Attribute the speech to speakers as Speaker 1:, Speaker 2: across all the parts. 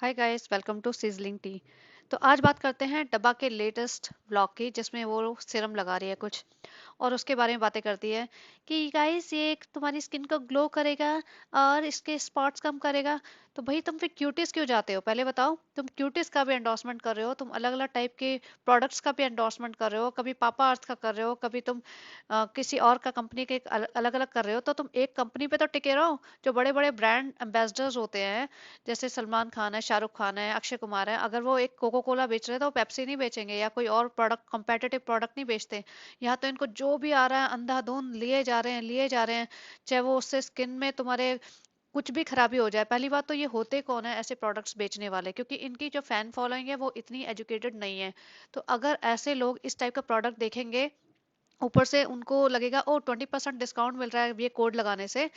Speaker 1: Hi guys, welcome to sizzling tea. तो आज बात करते हैं डब्बा के लेटेस्ट ब्लॉग की, जिसमें वो सीरम लगा रही है कुछ और उसके बारे में बातें करती है कि गाइस ये तुम्हारी स्किन को ग्लो करेगा और इसके स्पॉट्स कम करेगा। तो भाई तुम फिर क्यूटिस क्यों जाते हो? पहले बताओ। तुम क्यूटिस का भी एंडोर्समेंट कर रहे हो, तुम अलग अलग टाइप के प्रोडक्ट्स का भी एंडोर्समेंट कर रहे हो, कभी पापा अर्थ का कर रहे हो, कभी तुम किसी और का कंपनी के अलग अलग कर रहे हो। तो तुम एक कंपनी पे तो टिके रहो। जो बड़े बड़े ब्रांड एम्बेसडर्स होते हैं, जैसे सलमान खान है, शाहरुख खान है, अक्षय कुमार है, अगर वो एक कोको कोला बेच रहे हैं तो वो पेप्सी नहीं बेचेंगे या कोई और प्रोडक्ट कॉम्पिटिटिव प्रोडक्ट नहीं बेचते। यहाँ तो इनको जो भी आ रहा है अंधाधुंध लिए जा रहे हैं, लिए जा रहे हैं। चाहे वो उससे स्किन में तुम्हारे कुछ भी खराबी हो जाए। पहली बात तो ये होते कौन है ऐसे प्रोडक्ट्स बेचने वाले? क्योंकि इनकी जो फैन फॉलोइंग है वो इतनी एजुकेटेड नहीं है। तो अगर ऐसे लोग इस टाइप का प्रोडक्ट देखेंगे, ऊपर से उनको लगेगा ओ 20% डिस्काउंट मिल रहा है ये कोड लगाने से,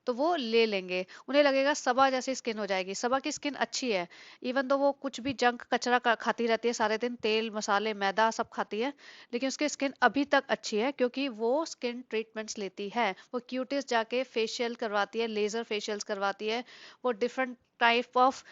Speaker 1: तो वो ले लेंगे। उन्हें लगेगा सबा जैसी स्किन हो जाएगी। सबा की स्किन अच्छी है, इवन तो वो कुछ भी जंक कचरा खाती रहती है सारे दिन, तेल मसाले मैदा सब खाती है, लेकिन उसकी स्किन अभी तक अच्छी है क्योंकि वो स्किन ट्रीटमेंट्स लेती है। वो क्यूटिस जाके फेशियल करवाती है, लेजर फेशियल्स करवाती है। वो डिफरेंट टाइप ऑफ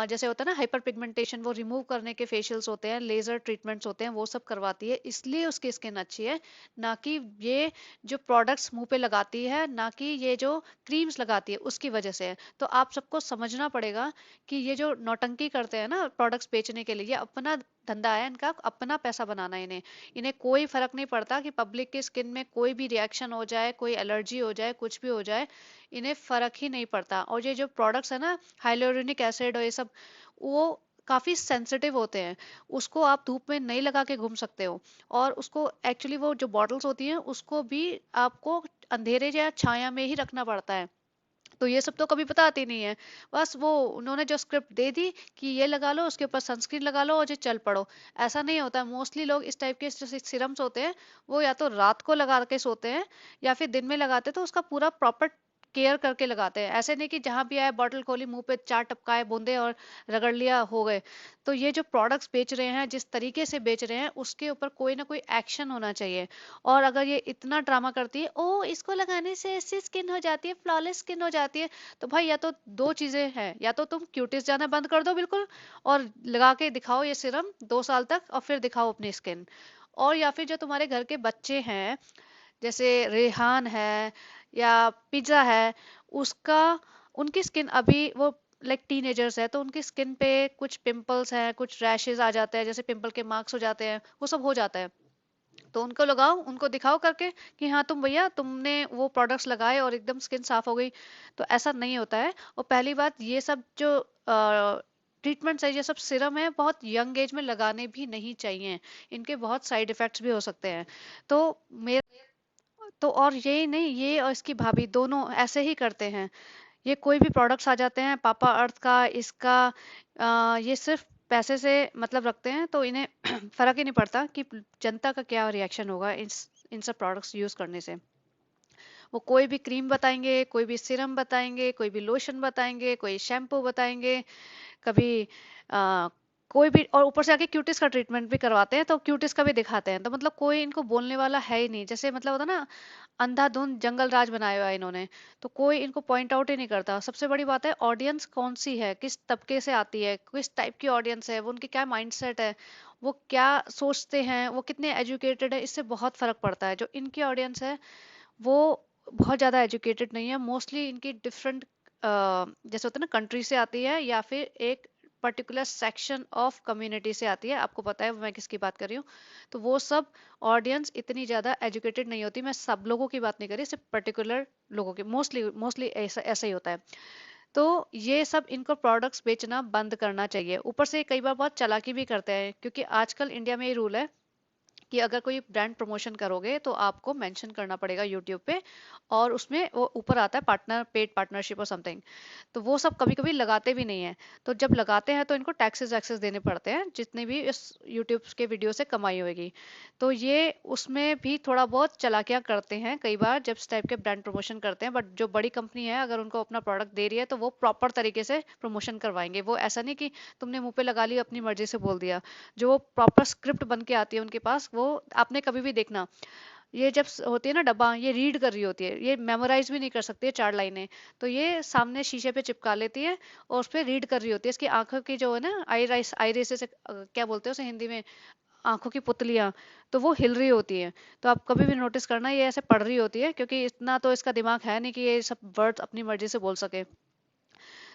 Speaker 1: जैसे होता है ना हाइपर पिगमेंटेशन, वो रिमूव करने के फेशियल्स होते हैं, लेजर ट्रीटमेंट्स होते हैं, वो सब करवाती है, इसलिए उसकी स्किन अच्छी है। ना कि ये जो प्रोडक्ट्स मुंह पे लगाती है, ना कि ये जो क्रीम्स लगाती है उसकी वजह से है। तो आप सबको समझना पड़ेगा कि ये जो नौटंकी करते हैं ना प्रोडक्ट्स बेचने के लिए, ये अपना धंधा है, इनका अपना पैसा बनाना है इन्हें। इन्हें कोई फर्क नहीं पड़ता कि पब्लिक की स्किन में कोई भी रिएक्शन हो जाए, कोई एलर्जी हो जाए, कुछ भी हो जाए, इन्हें फर्क ही नहीं पड़ता। और ये जो प्रोडक्ट्स है ना, हाइलोरिनिक एसिड और ये सब, वो काफी सेंसिटिव होते हैं। उसको आप धूप में नहीं लगा के घूम सकते हो। और उसको एक्चुअली वो जो बॉटल्स होती हैं उसको भी आपको अंधेरे या छाया में ही रखना पड़ता है। तो ये सब तो कभी पता आती नहीं है। बस वो उन्होंने जो स्क्रिप्ट दे दी कि ये लगा लो, उसके ऊपर सनस्क्रीन लगा लो और ये चल पड़ो। ऐसा नहीं होता है। मोस्टली लोग इस टाइप के जो सिरम्स होते हैं वो या तो रात को लगा के सोते हैं या फिर दिन में लगाते हैं, तो उसका पूरा प्रॉपर केयर करके लगाते हैं। ऐसे नहीं कि जहां भी आए बॉटल खोली, मुंह पे चार टपकाए बूंदे और रगड़ लिया, हो गए। तो ये जो प्रोडक्ट्स बेच रहे हैं, जिस तरीके से बेच रहे हैं, उसके ऊपर कोई ना कोई एक्शन होना चाहिए। और अगर ये इतना ड्रामा करती है, ओ इसको लगाने से ऐसी स्किन हो जाती है, फ्लॉलेस स्किन हो जाती है, तो भाई या तो दो चीजें हैं, या तो तुम क्यूटिस जाना बंद कर दो बिल्कुल और लगा के दिखाओ ये सीरम 2 साल तक और फिर दिखाओ अपनी स्किन। और या फिर जो तुम्हारे घर के बच्चे हैं, जैसे रेहान है या पिज्जा है, उसका उनकी स्किन अभी वो लाइक टीनेजर्स है, तो उनकी स्किन पे कुछ पिंपल्स हैं, कुछ रैशेज आ जाते हैं, जैसे पिंपल के मार्क्स हो जाते हैं, वो सब हो जाता है। तो उनको लगाओ, उनको दिखाओ करके कि हाँ तुम भैया तुमने वो प्रोडक्ट्स लगाए और एकदम स्किन साफ हो गई। तो ऐसा नहीं होता है। और पहली बात, ये सब जो ट्रीटमेंट्स है, ये सब सिरम है, बहुत यंग एज में लगाने भी नहीं चाहिए। इनके बहुत साइड इफेक्ट्स भी हो सकते हैं। तो मेरे तो और यही नहीं, ये और इसकी भाभी दोनों ऐसे ही करते हैं। ये कोई भी प्रोडक्ट्स आ जाते हैं, पापा अर्थ का, इसका, ये सिर्फ पैसे से मतलब रखते हैं, तो इन्हें फर्क ही नहीं पड़ता कि जनता का क्या रिएक्शन होगा इन सब प्रोडक्ट्स यूज करने से। वो कोई भी क्रीम बताएंगे, कोई भी सीरम बताएंगे, कोई भी लोशन बताएंगे, कोई शैम्पू बताएंगे, कभी आ, कोई भी, और ऊपर से आके क्यूटिस का ट्रीटमेंट भी करवाते हैं, तो क्यूटिस का भी दिखाते हैं। तो मतलब कोई इनको बोलने वाला है ही नहीं। जैसे मतलब होता ना, अंधाधुंध जंगल राज बनाया हुआ है इन्होंने। तो कोई इनको पॉइंट आउट ही नहीं करता। सबसे बड़ी बात है, ऑडियंस कौन सी है, किस तबके से आती है, किस टाइप की ऑडियंस है, वो उनकी क्या माइंडसेट है, वो क्या सोचते हैं, वो कितने एजुकेटेड है, इससे बहुत फर्क पड़ता है। जो इनकी ऑडियंस है वो बहुत ज़्यादा एजुकेटेड नहीं है। मोस्टली इनकी डिफरेंट जैसे होता है ना कंट्री से आती है, या फिर एक पर्टिकुलर सेक्शन ऑफ कम्युनिटी से आती है। आपको पता है मैं किसकी बात कर रही हूँ। तो वो सब ऑडियंस इतनी ज़्यादा एजुकेटेड नहीं होती। मैं सब लोगों की बात नहीं कर रही, सिर्फ पर्टिकुलर लोगों की। मोस्टली मोस्टली ऐसा ऐसा ही होता है। तो ये सब इनको प्रोडक्ट्स बेचना बंद करना चाहिए। ऊपर से कई बार बहुत चालाकी भी करते हैं, क्योंकि आजकल इंडिया में ये रूल है कि अगर कोई ब्रांड प्रमोशन करोगे तो आपको मेंशन करना पड़ेगा यूट्यूब पे, और उसमें वो ऊपर आता है पार्टनर, पेड पार्टनरशिप और समथिंग। तो वो सब कभी कभी लगाते भी नहीं है। तो जब लगाते हैं तो इनको टैक्सेस वैक्सेस देने पड़ते हैं, जितने भी इस यूट्यूब के वीडियो से कमाई होगी। तो ये उसमें भी थोड़ा बहुत चालाकियां करते हैं कई बार जब इस टाइप के ब्रांड प्रमोशन करते हैं। बट जो बड़ी कंपनी है अगर उनको अपना प्रोडक्ट दे रही है तो वो प्रॉपर तरीके से प्रमोशन करवाएंगे। वो ऐसा नहीं कि तुमने मुंह पे लगा लिया अपनी मर्जी से बोल दिया। जो प्रॉपर स्क्रिप्ट बन के आती है उनके पास, वो आपने कभी भी देखना, ये जब होती है ना डब्बा, ये रीड कर रही होती है, ये मेमोराइज भी नहीं कर सकती है 4 लाइनें, तो ये सामने शीशे पे चिपका लेती है और उस पे रीड कर रही होती है। इसकी आंखों की जो है ना आईरेस क्या बोलते हैं उसे हिंदी में, आंखों की पुतलियां, तो वो हिल रही होती है। तो आप कभी भी नोटिस करना ये ऐसे पढ़ रही होती है, क्योंकि इतना तो इसका दिमाग है नहीं कि ये सब वर्ड्स अपनी मर्जी से बोल सके।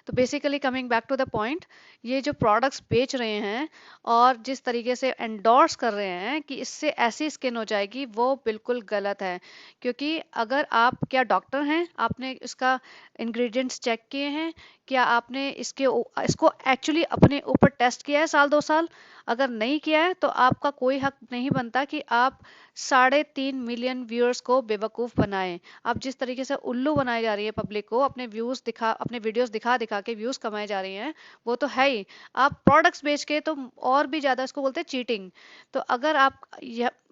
Speaker 1: तो basically coming back to the point, ये जो प्रोडक्ट्स बेच रहे हैं और जिस तरीके से एंडोर्स कर रहे हैं कि इससे ऐसी स्किन हो जाएगी, वो बिल्कुल गलत है। क्योंकि अगर आप क्या डॉक्टर हैं, आपने इसका इंग्रेडिएंट्स चेक किए हैं, क्या आपने इसको एक्चुअली अपने ऊपर टेस्ट किया है साल 2 साल? अगर नहीं किया है तो आपका कोई हक नहीं बनता कि आप 3.5 मिलियन व्यूअर्स को बेवकूफ बनाएं। आप जिस तरीके से उल्लू बनाए जा रही है पब्लिक को, अपने वीडियोस दिखा दिखा के व्यूज कमाए जा रही हैं, वो तो है ही। आप प्रोडक्ट्स बेच के तो और भी ज्यादा, इसको बोलते हैं चीटिंग। तो अगर आप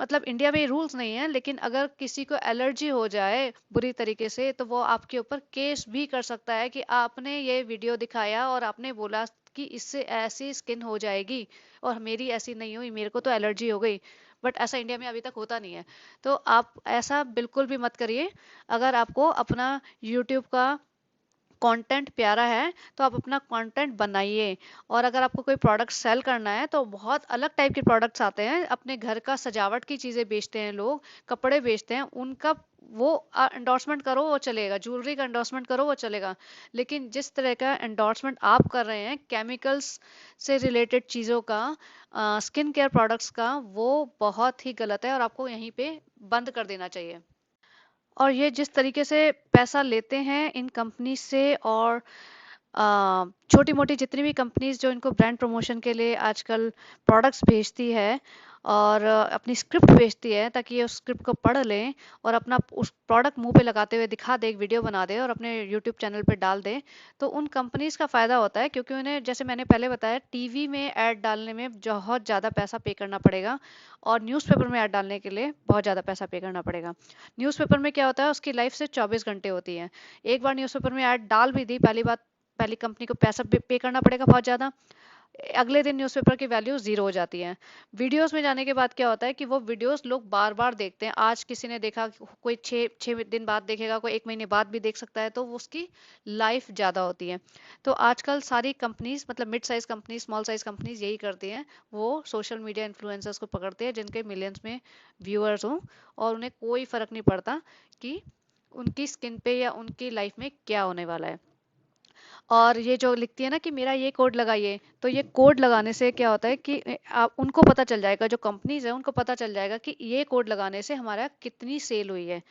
Speaker 1: मतलब इंडिया में ये रूल्स नहीं है, लेकिन अगर किसी को एलर्जी हो जाए बुरी तरीके से, तो वो आपके ऊपर केस भी कर सकता है कि आपने ये वीडियो दिखाया और आपने बोला कि इससे ऐसी स्किन हो जाएगी, और मेरी ऐसी नहीं हुई, मेरे को तो एलर्जी हो गई। बट ऐसा इंडिया में अभी तक होता नहीं है। तो आप ऐसा बिल्कुल भी मत करिए। अगर आपको अपना यूट्यूब का कंटेंट प्यारा है तो आप अपना कंटेंट बनाइए। और अगर आपको कोई प्रोडक्ट सेल करना है, तो बहुत अलग टाइप के प्रोडक्ट्स आते हैं, अपने घर का सजावट की चीजें बेचते हैं लोग, कपड़े बेचते हैं, उनका वो एंडोर्समेंट करो वो चलेगा, ज्वेलरी का एंडोर्समेंट करो वो चलेगा। लेकिन जिस तरह का एंडोर्समेंट आप कर रहे हैं केमिकल्स से रिलेटेड चीजों का, स्किन केयर प्रोडक्ट्स का, वो बहुत ही गलत है और आपको यहीं पे बंद कर देना चाहिए। और ये जिस तरीके से पैसा लेते हैं इन कंपनी से, और छोटी मोटी जितनी भी कंपनीज जो इनको ब्रांड प्रमोशन के लिए आजकल प्रोडक्ट्स भेजती है और अपनी स्क्रिप्ट भेजती है, ताकि ये उस स्क्रिप्ट को पढ़ लें और अपना उस प्रोडक्ट मुंह पे लगाते हुए दिखा दे, एक वीडियो बना दे और अपने यूट्यूब चैनल पे डाल दे। तो उन कंपनीज का फायदा होता है, क्योंकि उन्हें, जैसे मैंने पहले बताया, टीवी में ऐड डालने में बहुत ज़्यादा पैसा पे करना पड़ेगा, और न्यूज़पेपर में ऐड डालने के लिए बहुत ज़्यादा पैसा पे करना पड़ेगा। न्यूज़पेपर में क्या होता है, उसकी लाइफ से 24 घंटे होती है। एक बार न्यूज़पेपर में ऐड डाल भी दी, पहली बात, पहली कंपनी को पैसा पे करना पड़ेगा बहुत ज्यादा, अगले दिन न्यूज़पेपर की वैल्यू जीरो हो जाती है। वीडियोस में जाने के बाद क्या होता है कि वो वीडियोस लोग बार बार देखते हैं। आज किसी ने देखा, कोई छः छः दिन बाद देखेगा, कोई 1 महीने बाद भी देख सकता है, तो वो उसकी लाइफ ज्यादा होती है। तो आजकल सारी कंपनीज, मतलब mid size companies, small size companies यही करती हैं, वो सोशल मीडिया इन्फ्लुएंसर्स को पकड़ते हैं जिनके मिलियंस में व्यूअर्स हों, और उन्हें कोई फर्क नहीं पड़ता कि उनकी स्किन पे या उनकी लाइफ में क्या होने वाला है। और ये जो लिखती है ना कि मेरा ये कोड लगाइए, तो ये कोड लगाने से क्या होता है कि आप उनको पता चल जाएगा, जो कंपनीज है उनको पता चल जाएगा कि ये कोड लगाने से हमारा कितनी सेल हुई है।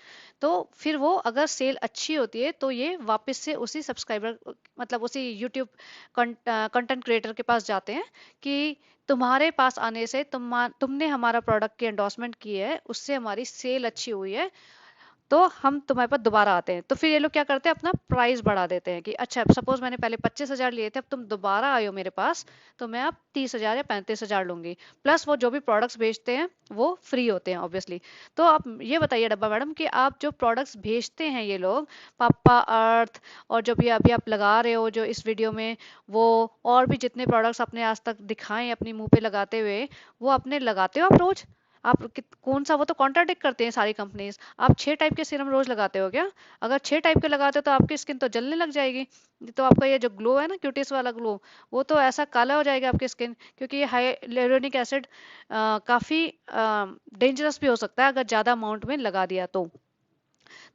Speaker 1: तो फिर वो, अगर सेल अच्छी होती है, तो ये वापस से उसी सब्सक्राइबर, मतलब उसी यूट्यूब कंटेंट क्रिएटर के पास जाते हैं कि तुम्हारे पास आने से, तुमने हमारा प्रोडक्ट की एंडोर्समेंट की है, उससे हमारी सेल अच्छी हुई है, तो हम तुम्हारे पास दोबारा आते हैं। तो फिर ये लोग क्या करते हैं, अपना प्राइस बढ़ा देते हैं कि अच्छा, सपोज मैंने पहले 25,000 लिए थे, अब तुम दोबारा आए हो मेरे पास, तो मैं अब 30,000 या 35,000 लूंगी। प्लस वो जो भी प्रोडक्ट्स बेचते हैं वो फ्री होते हैं ऑब्वियसली। तो आप ये बताइए डब्बा मैडम, कि आप जो प्रोडक्ट्स भेजते हैं ये लोग, पापा अर्थ, और जो भी अभी आप लगा रहे हो जो इस वीडियो में, वो और भी जितने प्रोडक्ट्स आपने आज तक दिखाए अपनी मुंह पे लगाते हुए, वो आपने लगाते हो आप रोज? आप कौन सा, वो तो कॉन्ट्राडिक्ट करते हैं सारी कंपनीज। आप 6 टाइप के सीरम रोज लगाते हो क्या? अगर 6 टाइप के लगाते हो तो आपकी स्किन तो जलने लग जाएगी। तो आपका ये जो ग्लो है ना, क्यूटिस वाला ग्लो, वो तो ऐसा काला हो जाएगा आपकी स्किन, क्योंकि ये हाइलुरोनिक एसिड काफी डेंजरस भी हो सकता है अगर ज्यादा अमाउंट में लगा दिया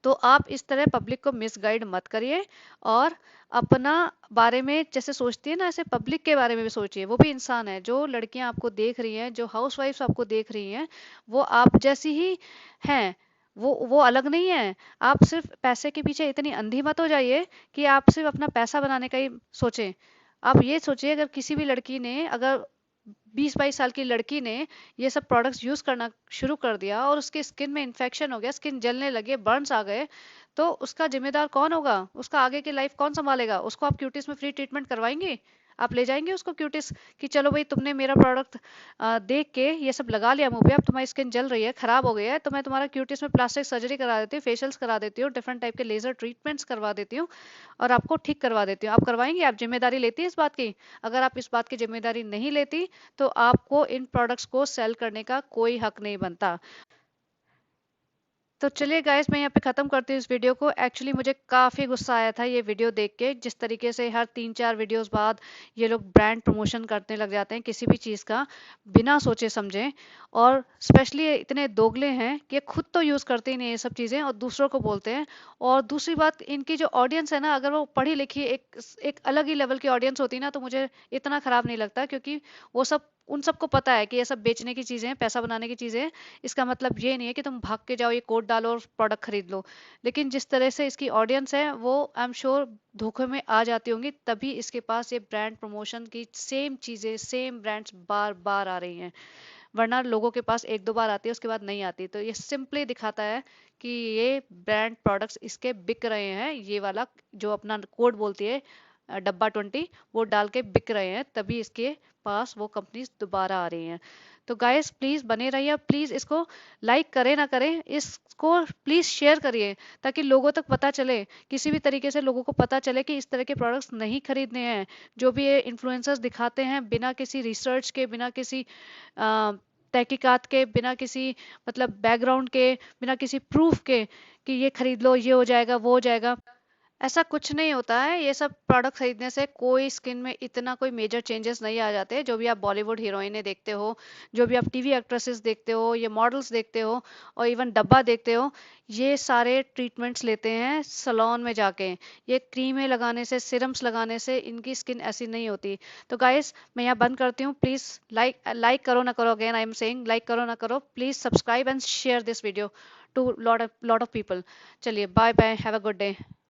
Speaker 1: तो आप इस तरह पब्लिक को मिसगाइड मत करिए। और अपना बारे में जैसे सोचती है ना, ऐसे पब्लिक के बारे में भी सोचिए, वो भी इंसान है। जो लड़कियां आपको देख रही हैं, जो हाउस वाइफ्स आपको देख रही हैं, वो आप जैसी ही हैं, वो अलग नहीं है। आप सिर्फ पैसे के पीछे इतनी अंधी मत हो जाइए कि आप सिर्फ अपना पैसा बनाने का ही सोचें। आप ये सोचिए, अगर किसी भी लड़की ने, अगर 20-22 साल की लड़की ने ये सब प्रोडक्ट्स यूज करना शुरू कर दिया और उसकी स्किन में इन्फेक्शन हो गया, स्किन जलने लगे, बर्न्स आ गए, तो उसका जिम्मेदार कौन होगा? उसका आगे की लाइफ कौन संभालेगा? उसको आप क्यूटिस में फ्री ट्रीटमेंट करवाएंगे? आप ले जाएंगे उसको क्यूटिस कि चलो भाई, तुमने मेरा प्रोडक्ट देख के ये सब लगा लिया मुंह पे, अब तुम्हारी स्किन जल रही है, खराब हो गई है, तो मैं तुम्हारा क्यूटिस में प्लास्टिक सर्जरी करा देती हूँ, फेशियल्स करा देती हूँ, डिफरेंट टाइप के लेजर ट्रीटमेंट्स करवा देती हूँ, और आपको ठीक करवा देती हूँ। आप करवाएंगे? आप जिम्मेदारी लेती है इस बात की? अगर आप इस बात की जिम्मेदारी नहीं लेती, तो आपको इन प्रोडक्ट्स को सेल करने का कोई हक नहीं बनता। तो चलिए गाइस, मैं यहाँ पे ख़त्म करती हूँ इस वीडियो को। एक्चुअली मुझे काफ़ी गुस्सा आया था ये वीडियो देख के, जिस तरीके से हर 3-4 वीडियोस बाद ये लोग ब्रांड प्रमोशन करने लग जाते हैं किसी भी चीज़ का, बिना सोचे समझे। और स्पेशली इतने दोगले हैं कि ये खुद तो यूज़ करते ही नहीं ये सब चीज़ें और दूसरों को बोलते हैं। और दूसरी बात, इनकी जो ऑडियंस है ना, अगर वो पढ़ी लिखी एक अलग ही लेवल की ऑडियंस होती ना, तो मुझे इतना ख़राब नहीं लगता, क्योंकि वो सब उन सबको पता है कि ये सब बेचने की चीज़ें हैं, पैसा बनाने की चीज़ें हैं। इसका मतलब ये नहीं है कि तुम भाग के जाओ, ये कोड डालो और प्रोडक्ट खरीद लो। लेकिन जिस तरह से इसकी ऑडियंस है, वो आई एम श्योर धोखे में आ जाती होंगी, तभी इसके पास ये ब्रांड प्रमोशन की सेम चीजें, सेम ब्रांड्स बार बार आ रही हैं। वरना लोगों के पास एक दो बार आती है, उसके बाद नहीं आती। तो ये सिंपली दिखाता है कि ये ब्रांड प्रोडक्ट्स इसके बिक रहे हैं। ये वाला जो अपना कोड बोलती है, डब्बा 20, वो डाल के बिक रहे हैं, तभी इसके पास वो कंपनीज दोबारा आ रही हैं। तो गाइस प्लीज बने रहिए, प्लीज इसको लाइक करें ना करें, इसको प्लीज शेयर करिए, ताकि लोगों तक पता चले, किसी भी तरीके से लोगों को पता चले कि इस तरह के प्रोडक्ट्स नहीं खरीदने हैं। जो भी ये इन्फ्लुएंसर्स दिखाते हैं, बिना किसी रिसर्च के, बिना किसी तहकीकात के, बिना किसी मतलब बैकग्राउंड के, बिना किसी प्रूफ के कि ये खरीद लो, ये हो जाएगा, वो हो जाएगा, ऐसा कुछ नहीं होता है। ये सब प्रोडक्ट खरीदने से कोई स्किन में इतना कोई मेजर चेंजेस नहीं आ जाते। जो भी आप बॉलीवुड हीरोइनें देखते हो, जो भी आप टीवी एक्ट्रेसेस देखते हो, ये मॉडल्स देखते हो, और इवन डब्बा देखते हो, ये सारे ट्रीटमेंट्स लेते हैं सलोन में जाके। ये क्रीमें लगाने से, सिरम्स लगाने से इनकी स्किन ऐसी नहीं होती। तो गाइस, मैं यहाँ बंद करती हूँ। प्लीज लाइक लाइक करो ना करो, again I am saying, like करो ना करो, please subscribe and share this video to lot of people. चलिए, bye bye, have a good day.